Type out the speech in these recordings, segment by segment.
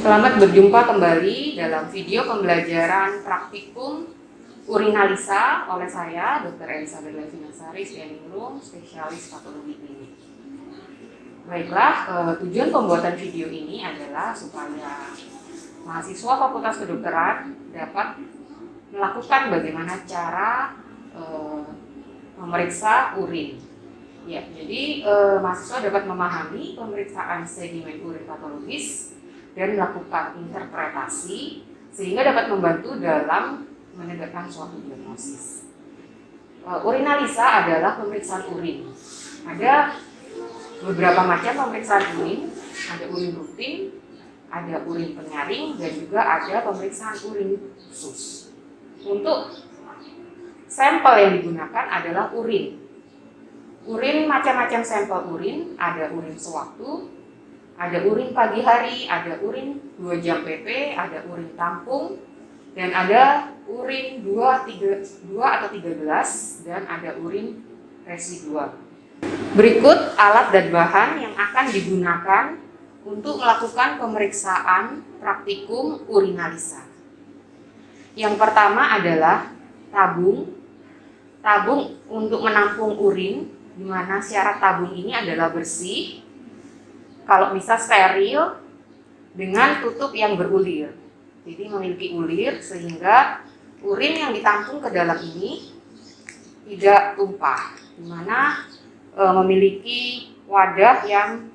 Selamat berjumpa kembali dalam video pembelajaran praktikum urinalisa oleh saya, Dr. Elizabeth Levinasari, STM, spesialis patologi klinik. Baiklah, tujuan pembuatan video ini adalah supaya mahasiswa Fakultas Kedokteran dapat melakukan bagaimana cara memeriksa urin. Ya, jadi mahasiswa dapat memahami pemeriksaan sedimen urin patologis dan melakukan interpretasi sehingga dapat membantu dalam menegakkan suatu diagnosis. Urinalisa adalah pemeriksaan urin. Ada beberapa macam pemeriksaan urin, ada urin rutin, ada urin penyaring, dan juga ada pemeriksaan urin khusus. Untuk sampel yang digunakan adalah urin. Urin macam-macam sampel urin, ada urin sewaktu, ada urin pagi hari, ada urin 2 jam PP, ada urin tampung, dan ada urin 2 atau 3 gelas, dan ada urin residual. Berikut alat dan bahan yang akan digunakan untuk melakukan pemeriksaan praktikum urinalisa. Yang pertama adalah tabung. Tabung untuk menampung urin, di mana syarat tabung ini adalah bersih, kalau bisa steril, dengan tutup yang berulir. Jadi memiliki ulir sehingga urin yang ditampung ke dalam ini tidak tumpah, di mana memiliki wadah yang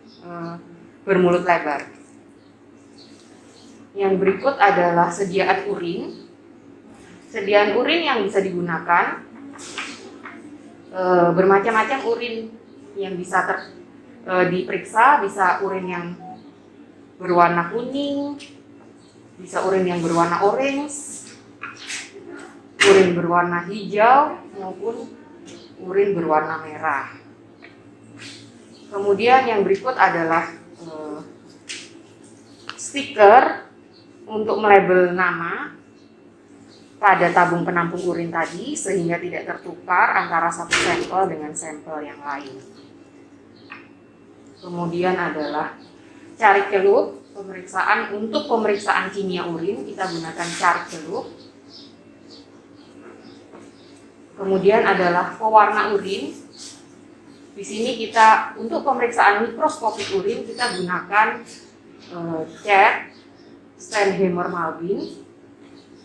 bermulut lebar. Yang berikut adalah sediaan urin. Sediaan urin yang bisa digunakan bermacam-macam urin yang bisa diperiksa, bisa urin yang berwarna kuning, bisa urin yang berwarna orange, urin berwarna hijau, maupun urin berwarna merah. Kemudian yang berikut adalah stiker untuk melabel nama pada tabung penampung urin tadi sehingga tidak tertukar antara satu sampel dengan sampel yang lain. Kemudian adalah carik celup, untuk pemeriksaan kimia urin kita gunakan carik celup. Kemudian adalah pewarna urin. Di sini kita untuk pemeriksaan mikroskopik urin kita gunakan cat Steinheimer Malvin.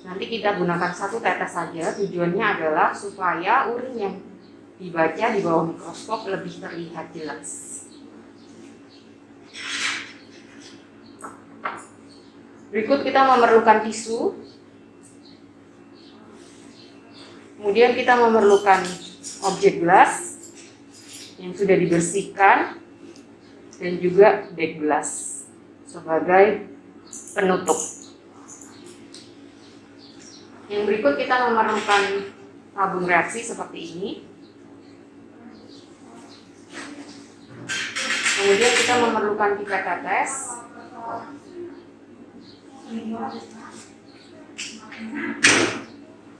Nanti kita gunakan 1 tetes saja. Tujuannya adalah supaya urin yang dibaca di bawah mikroskop lebih terlihat jelas. Berikut kita memerlukan tisu. Kemudian kita memerlukan objek gelas yang sudah dibersihkan dan juga bag gelas sebagai penutup. Yang berikut kita memerlukan tabung reaksi seperti ini. Kemudian kita memerlukan pipet tetes.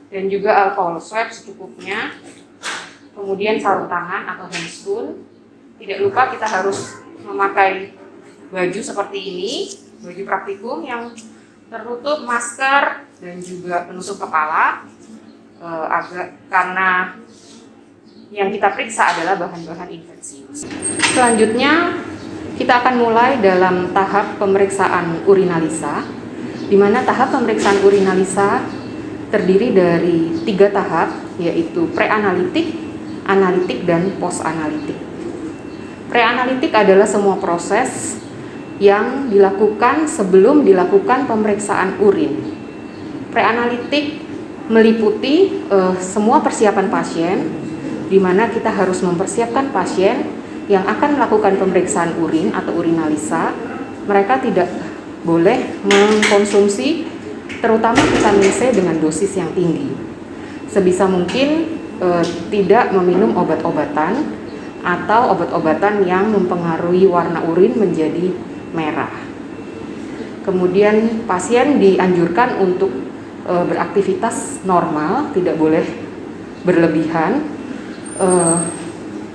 Dan juga alkohol swab secukupnya. Kemudian sarung tangan atau handscoon. Tidak lupa kita harus memakai baju seperti ini, baju praktikum yang tertutup, masker, dan juga penutup kepala, karena yang kita periksa adalah bahan-bahan infeksius. Selanjutnya kita akan mulai dalam tahap pemeriksaan urinalisa, di mana tahap pemeriksaan urinalisa terdiri dari 3 tahap, yaitu preanalitik, analitik, dan postanalitik. Preanalitik adalah semua proses yang dilakukan sebelum dilakukan pemeriksaan urin. Preanalitik meliputi semua persiapan pasien, di mana kita harus mempersiapkan pasien yang akan melakukan pemeriksaan urin atau urinalisa. Mereka tidak boleh mengkonsumsi terutama vitamin C dengan dosis yang tinggi. Sebisa mungkin tidak meminum obat-obatan atau obat-obatan yang mempengaruhi warna urin menjadi merah. Kemudian pasien dianjurkan untuk beraktivitas normal, tidak boleh berlebihan.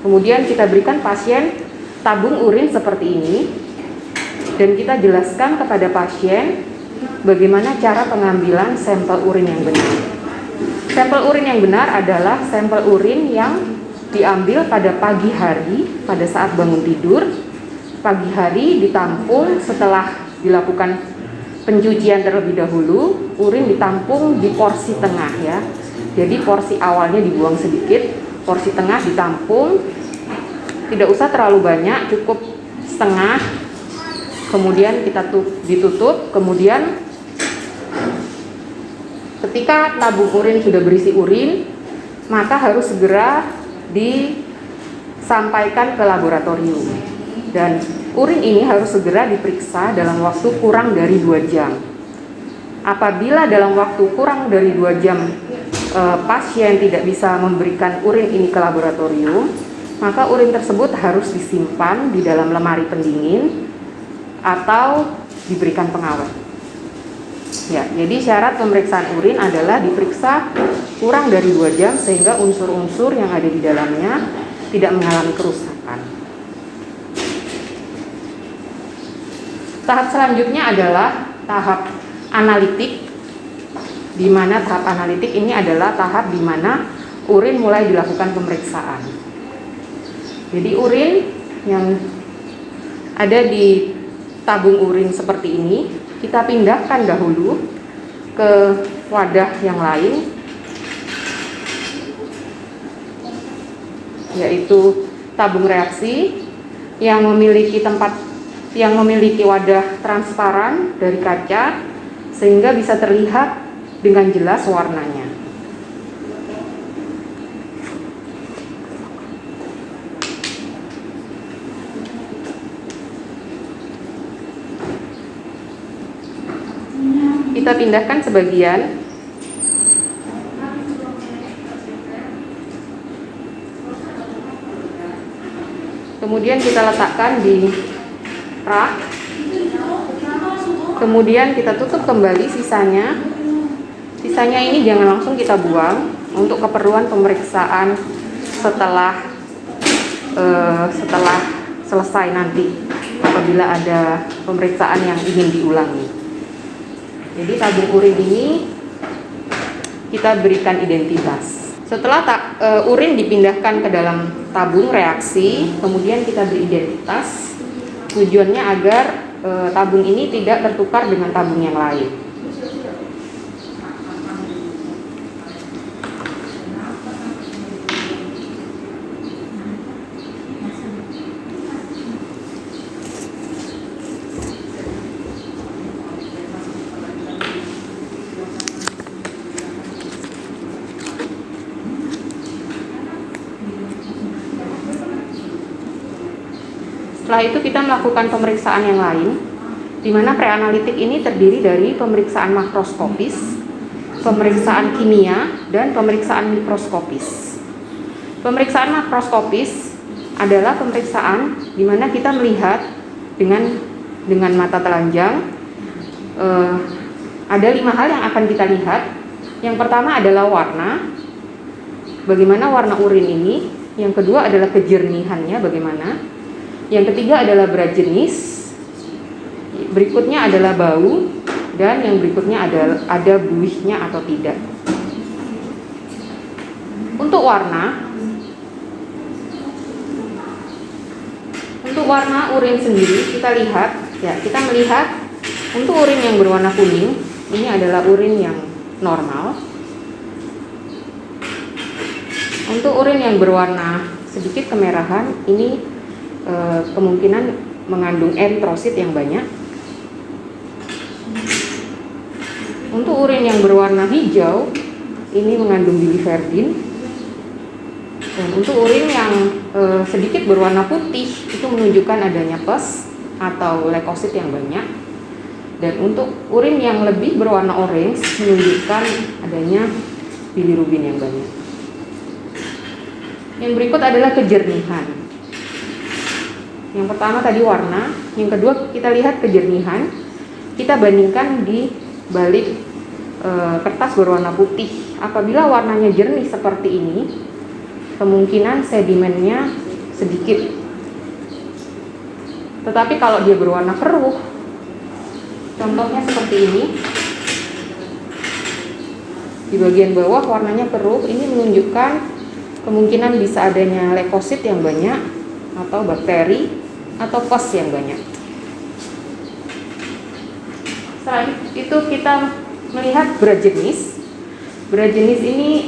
Kemudian kita berikan pasien tabung urin seperti ini. dan kita jelaskan kepada pasien bagaimana cara pengambilan sampel urin yang benar. Sampel urin yang benar adalah sampel urin yang diambil pada pagi hari pada saat bangun tidur. Pagi hari ditampung setelah dilakukan pencucian terlebih dahulu, urin ditampung di porsi tengah ya. Jadi porsi awalnya dibuang sedikit, porsi tengah ditampung, tidak usah terlalu banyak, cukup setengah. Kemudian kita ditutup, kemudian ketika tabung urin sudah berisi urin, maka harus segera disampaikan ke laboratorium. Dan urin ini harus segera diperiksa dalam waktu kurang dari 2 jam. Apabila dalam waktu kurang dari 2 jam pasien tidak bisa memberikan urin ini ke laboratorium, maka urin tersebut harus disimpan di dalam lemari pendingin atau diberikan pengawet. Ya, jadi syarat pemeriksaan urin adalah diperiksa kurang dari 2 jam sehingga unsur-unsur yang ada di dalamnya tidak mengalami kerusakan. Tahap selanjutnya adalah tahap analitik, di mana tahap analitik ini adalah tahap di mana urin mulai dilakukan pemeriksaan. Jadi urin yang ada di tabung urin seperti ini kita pindahkan dahulu ke wadah yang lain, yaitu tabung reaksi yang memiliki wadah transparan dari kaca sehingga bisa terlihat dengan jelas warnanya. Kita pindahkan sebagian. Kemudian kita letakkan di rak. Kemudian kita tutup kembali sisanya. Sisanya ini jangan langsung kita buang untuk keperluan pemeriksaan setelah selesai nanti apabila ada pemeriksaan yang ingin diulangi. Jadi tabung urin ini kita berikan identitas. Setelah urin dipindahkan ke dalam tabung reaksi, kemudian kita beri identitas. Tujuannya agar tabung ini tidak tertukar dengan tabung yang lain. Setelah itu kita melakukan pemeriksaan yang lain, di mana preanalitik ini terdiri dari pemeriksaan makroskopis, pemeriksaan kimia, dan pemeriksaan mikroskopis. Pemeriksaan makroskopis adalah pemeriksaan di mana kita melihat dengan mata telanjang. Ada 5 hal yang akan kita lihat. Yang pertama adalah warna, bagaimana warna urin ini. Yang kedua adalah kejernihannya, bagaimana. Yang ketiga adalah berat jenis, berikutnya adalah bau, dan yang berikutnya ada buihnya atau tidak. Untuk warna urin sendiri kita lihat, ya kita melihat untuk urin yang berwarna kuning ini adalah urin yang normal. Untuk urin yang berwarna sedikit kemerahan ini kemungkinan mengandung eritrosit yang banyak. Untuk urin yang berwarna hijau ini mengandung biliverdin. Dan untuk urin yang sedikit berwarna putih itu menunjukkan adanya pus atau leukosit yang banyak. Dan untuk urin yang lebih berwarna orange menunjukkan adanya bilirubin yang banyak. Yang berikut adalah kejernihan. Yang pertama tadi warna, yang kedua kita lihat kejernihan. Kita bandingkan di balik kertas berwarna putih. Apabila warnanya jernih seperti ini, kemungkinan sedimennya sedikit. Tetapi kalau dia berwarna keruh, contohnya seperti ini, di bagian bawah warnanya keruh, ini menunjukkan kemungkinan bisa adanya leukosit yang banyak, atau bakteri, atau pus yang banyak. Setelah itu kita melihat berat jenis. Berat jenis ini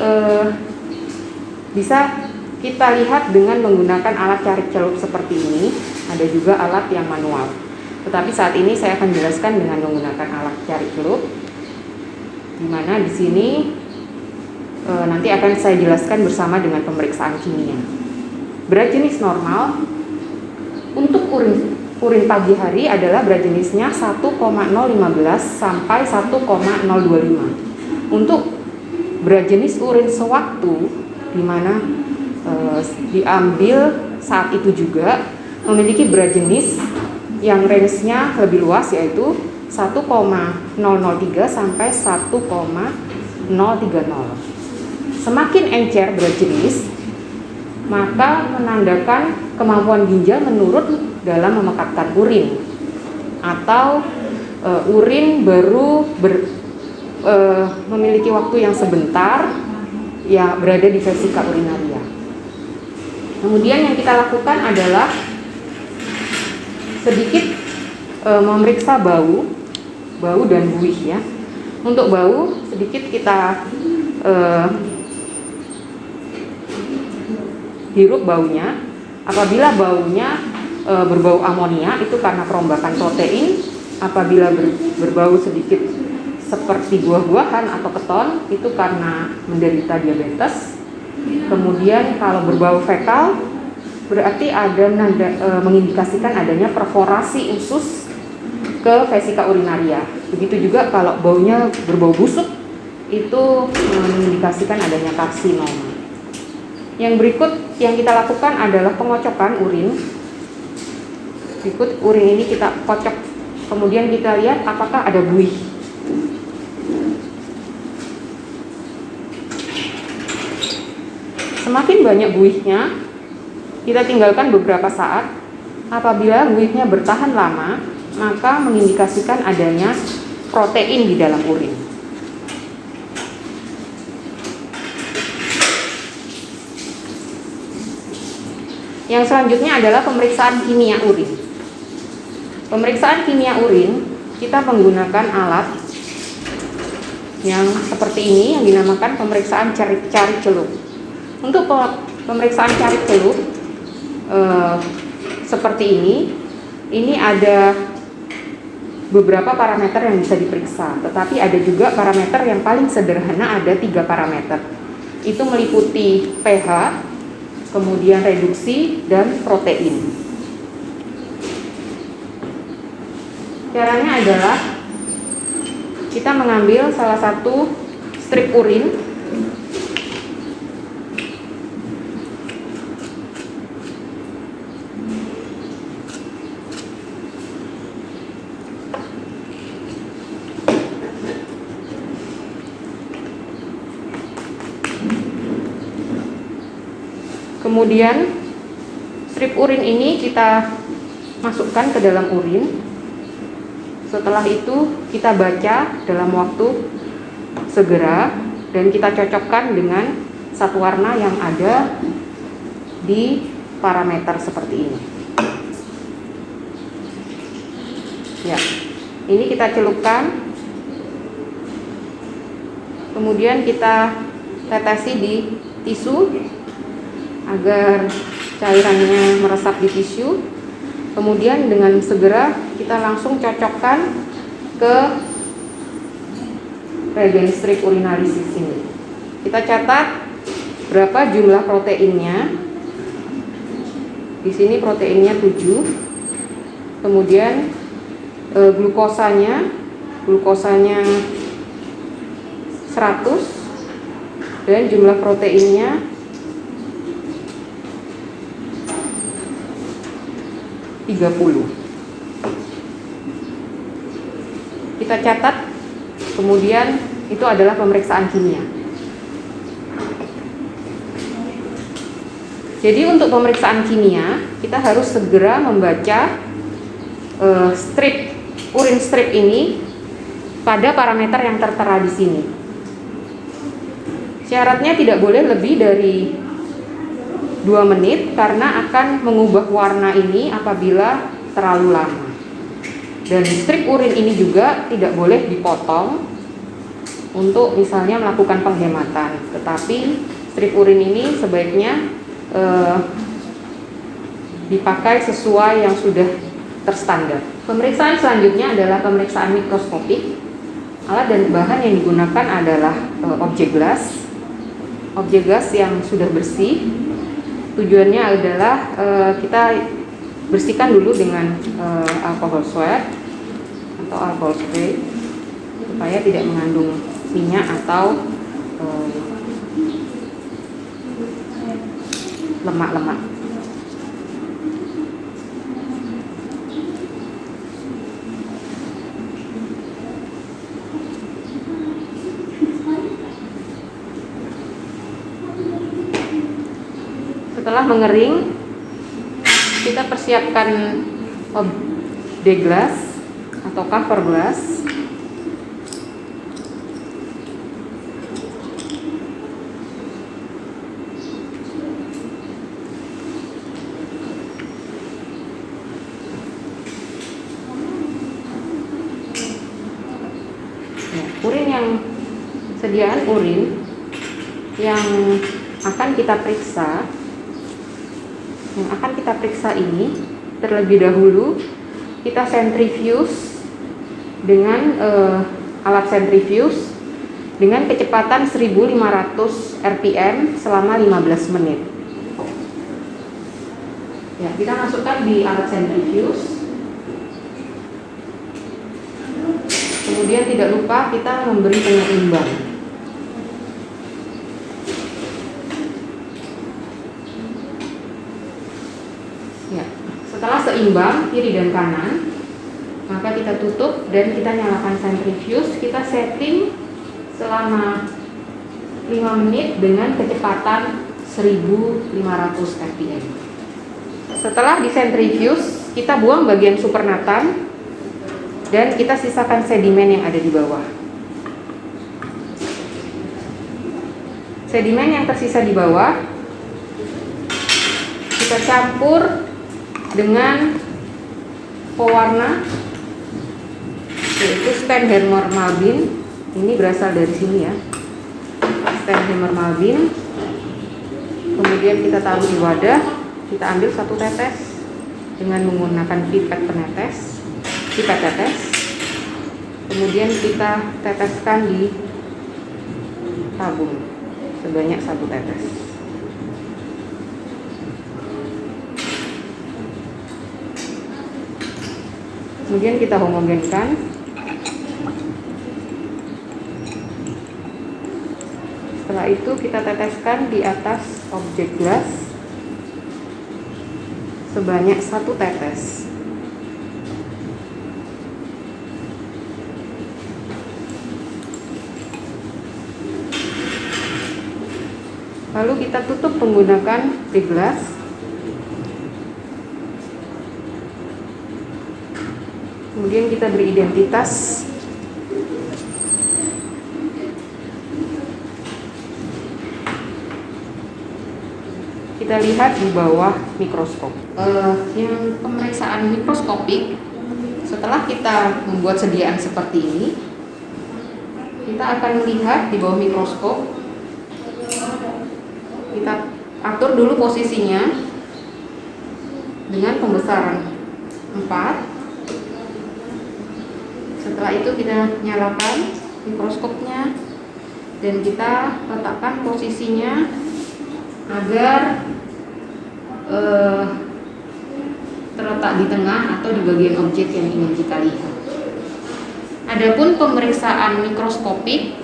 bisa kita lihat dengan menggunakan alat cari celup seperti ini. Ada juga alat yang manual. Tetapi saat ini saya akan jelaskan dengan menggunakan alat cari celup, di mana di sini nanti akan saya jelaskan bersama dengan pemeriksaan kimia. Berat jenis normal untuk urin pagi hari adalah berat jenisnya 1,015 sampai 1,025. Untuk berat jenis urin sewaktu, di mana diambil saat itu juga memiliki berat jenis yang range-nya lebih luas, yaitu 1,003 sampai 1,030. Semakin encer berat jenis, maka menandakan kemampuan ginjal menurun dalam memekakkan urin, atau urin baru memiliki waktu yang sebentar ya berada di vesika urinaria. Kemudian yang kita lakukan adalah sedikit memeriksa bau dan buih ya. Untuk bau sedikit kita hirup baunya. Apabila baunya berbau amonia, itu karena perombakan protein. Apabila berbau sedikit seperti buah-buahan atau keton, itu karena menderita diabetes. Kemudian kalau berbau fekal, berarti ada mengindikasikan adanya perforasi usus ke vesika urinaria. Begitu juga kalau baunya berbau busuk, itu mengindikasikan adanya karsinoma. Yang berikut yang kita lakukan adalah pengocokan urin. Berikut urin ini kita kocok, kemudian kita lihat apakah ada buih. Semakin banyak buihnya, kita tinggalkan beberapa saat. Apabila buihnya bertahan lama, maka mengindikasikan adanya protein di dalam urin. Yang selanjutnya adalah pemeriksaan kimia urin. Pemeriksaan kimia urin, kita menggunakan alat yang seperti ini, yang dinamakan pemeriksaan cari celup. Untuk pemeriksaan cari celup seperti ini ada beberapa parameter yang bisa diperiksa, tetapi ada juga parameter yang paling sederhana, ada 3 parameter. Itu meliputi pH, kemudian reduksi, dan protein. Caranya adalah kita mengambil salah satu strip urin, kemudian strip urin ini kita masukkan ke dalam urin. Setelah itu kita baca dalam waktu segera dan kita cocokkan dengan satu warna yang ada di parameter seperti ini. Ya, ini kita celupkan, kemudian kita tetesi di tisu agar cairannya meresap di tisu. Kemudian dengan segera kita langsung cocokkan ke reagen strip urinalysis ini. Kita catat berapa jumlah proteinnya. Di sini proteinnya 7. Kemudian glukosanya 100 dan jumlah proteinnya 30. Kita catat, kemudian itu adalah pemeriksaan kimia. Jadi untuk pemeriksaan kimia, kita harus segera membaca urin strip ini pada parameter yang tertera di sini. Syaratnya tidak boleh lebih dari 2 menit karena akan mengubah warna ini apabila terlalu lama. Dan strip urin ini juga tidak boleh dipotong untuk misalnya melakukan penghematan, tetapi strip urin ini sebaiknya dipakai sesuai yang sudah terstandar. Pemeriksaan selanjutnya adalah pemeriksaan mikroskopik. Alat dan bahan yang digunakan adalah objek gas yang sudah bersih. Tujuannya adalah kita bersihkan dulu dengan alkohol swab atau alkohol spray supaya tidak mengandung minyak atau lemak-lemak. Setelah mengering, kita persiapkan deglas atau cover glass. Urin yang sediaan urin yang akan kita periksa ini terlebih dahulu kita sentrifuge dengan alat sentrifuge dengan kecepatan 1500 rpm selama 15 menit. Ya, kita masukkan di alat sentrifuge. Kemudian tidak lupa kita memberi penyeimbang. Ya, setelah seimbang kiri dan kanan, maka kita tutup dan kita nyalakan sentrifuge. Kita setting selama 5 menit dengan kecepatan 1500 rpm. Setelah disentrifuge, kita buang bagian supernatan dan kita sisakan sedimen yang ada di bawah. Sedimen yang tersisa di bawah kita campur dengan pewarna, yaitu Steinheimer Malbin. Ini berasal dari sini ya, Steinheimer Malbin. Kemudian kita taruh di wadah, kita ambil 1 tetes dengan menggunakan pipet tetes. Kemudian kita teteskan di tabung sebanyak 1 tetes. Kemudian kita homogenkan. Setelah itu kita teteskan di atas objek gas sebanyak 1 tetes. Lalu kita tutup menggunakan deglas. Kemudian kita beri identitas. Kita lihat di bawah mikroskop. Yang pemeriksaan mikroskopik, setelah kita membuat sediaan seperti ini, kita akan melihat di bawah mikroskop. Kita atur dulu posisinya dengan pembesaran 4. Setelah itu kita nyalakan mikroskopnya dan kita letakkan posisinya agar terletak di tengah atau di bagian objek yang ingin kita lihat. Adapun pemeriksaan mikroskopik,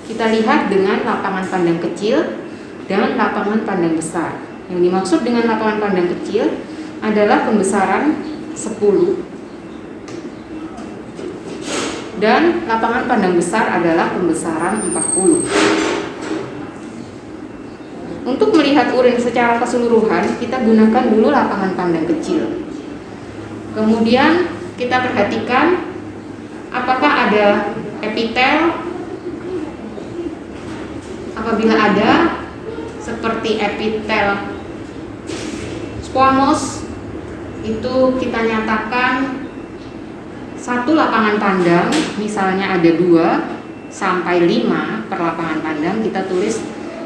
kita lihat dengan lapangan pandang kecil dan lapangan pandang besar. Yang dimaksud dengan lapangan pandang kecil adalah pembesaran 10 dan lapangan pandang besar adalah pembesaran 40. Untuk melihat urin secara keseluruhan, kita gunakan dulu lapangan pandang kecil. Kemudian kita perhatikan apakah ada epitel. Apabila ada, seperti epitel squamous, itu kita nyatakan satu lapangan pandang, misalnya ada 2 sampai 5 per lapangan pandang, kita tulis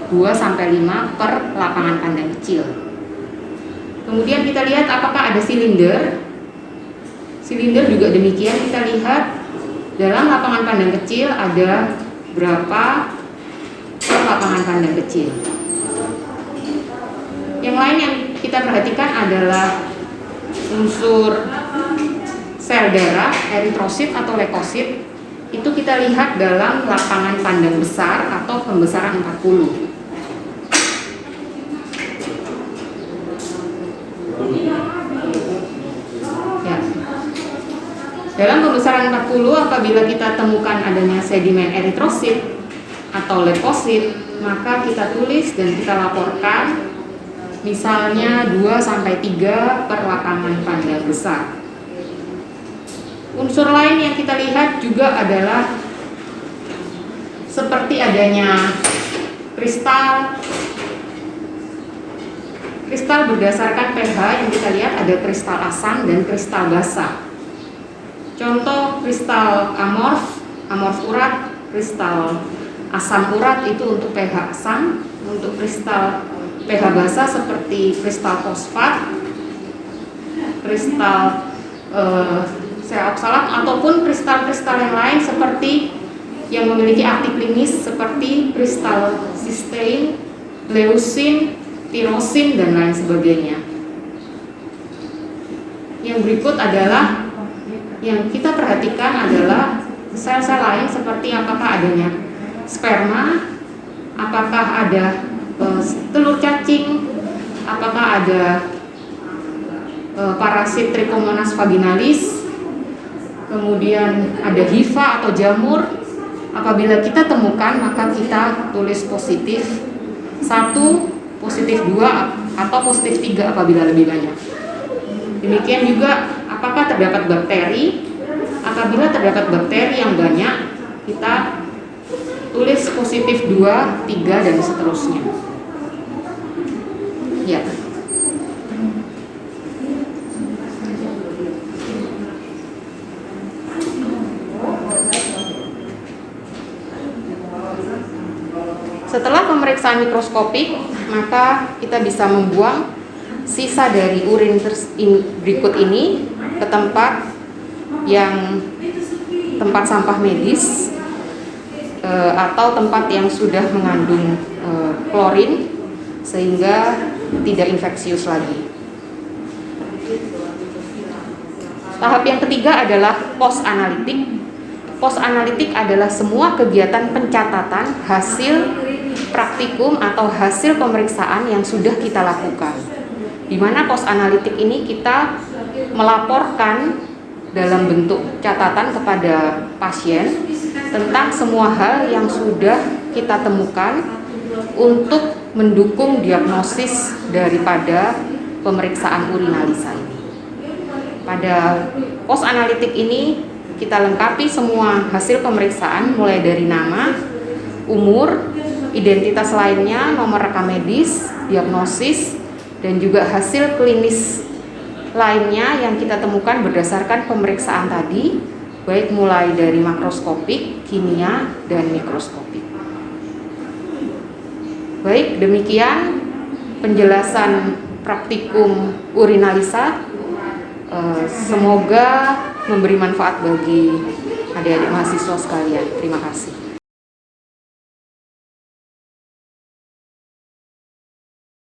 2 sampai 5 per lapangan pandang kecil. Kemudian kita lihat apakah ada silinder. Silinder juga demikian, kita lihat dalam lapangan pandang kecil ada berapa per lapangan pandang kecil. Yang lain yang kita perhatikan adalah unsur sel darah, eritrosit atau leukosit. Itu kita lihat dalam lapangan pandang besar atau pembesaran 40. Ya. Dalam pembesaran 40, apabila kita temukan adanya sedimen eritrosit atau leukosit, maka kita tulis dan kita laporkan misalnya 2 sampai 3 per lapangan pandang besar. Unsur lain yang kita lihat juga adalah seperti adanya kristal. Kristal berdasarkan pH yang kita lihat ada kristal asam dan kristal basa. Contoh kristal amorf urat, kristal asam urat itu untuk pH asam. Untuk kristal pH basa seperti kristal fosfat, kristal sel oksalat, ataupun kristal-kristal yang lain seperti yang memiliki arti klinis seperti kristal sistein, leucin, tirosin, dan lain sebagainya. Yang berikut adalah yang kita perhatikan adalah sel-sel lain seperti apakah adanya sperma, apakah ada telur cacing, apakah ada parasit Trichomonas vaginalis, kemudian ada hifa atau jamur. Apabila kita temukan, maka kita tulis positif 1, positif 2, atau positif 3 apabila lebih banyak. Demikian juga apakah terdapat bakteri. Apabila terdapat bakteri yang banyak, kita tulis positif 2, 3, dan seterusnya. Ya. Setelah pemeriksaan mikroskopik, maka kita bisa membuang sisa dari urin berikut ini ke tempat sampah medis atau tempat yang sudah mengandung klorin sehingga tidak infeksius lagi. Tahap yang ketiga adalah post analitik. Post analitik adalah semua kegiatan pencatatan hasil praktikum atau hasil pemeriksaan yang sudah kita lakukan. Di mana post analitik ini kita melaporkan dalam bentuk catatan kepada pasien tentang semua hal yang sudah kita temukan untuk mendukung diagnosis daripada pemeriksaan urinalisa ini. Pada post analitik ini kita lengkapi semua hasil pemeriksaan mulai dari nama, umur, identitas lainnya, nomor rekam medis, diagnosis, dan juga hasil klinis lainnya yang kita temukan berdasarkan pemeriksaan tadi, baik mulai dari makroskopik, kimia, dan mikroskopik. Baik, demikian penjelasan praktikum urinalisa. Semoga memberi manfaat bagi adik-adik mahasiswa sekalian. Terima kasih.